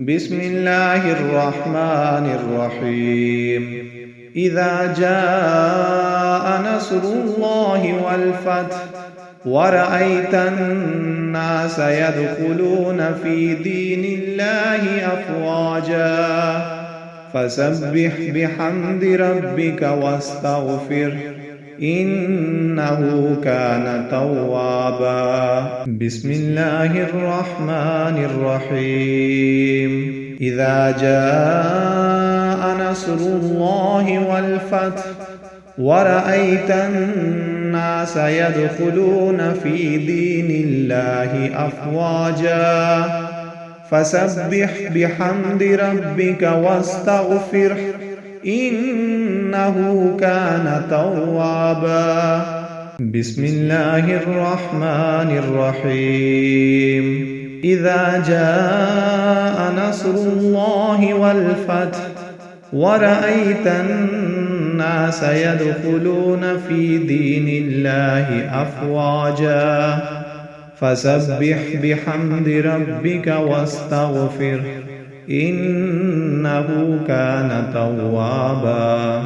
بسم الله الرحمن الرحيم. إذا جاء نصر الله والفتح ورأيت الناس يدخلون في دين الله أفواجا فسبح بحمد ربك واستغفره إنه كان توابا. بسم الله الرحمن الرحيم. إذا جاء نصر الله والفتح ورأيت الناس يدخلون في دين الله أفواجا فسبح بحمد ربك واستغفره إنه كان توابا. بسم الله الرحمن الرحيم. إذا جاء نصر الله والفتح ورأيت الناس يدخلون في دين الله أفواجا فسبح بحمد ربك واستغفره إنه كان توابا.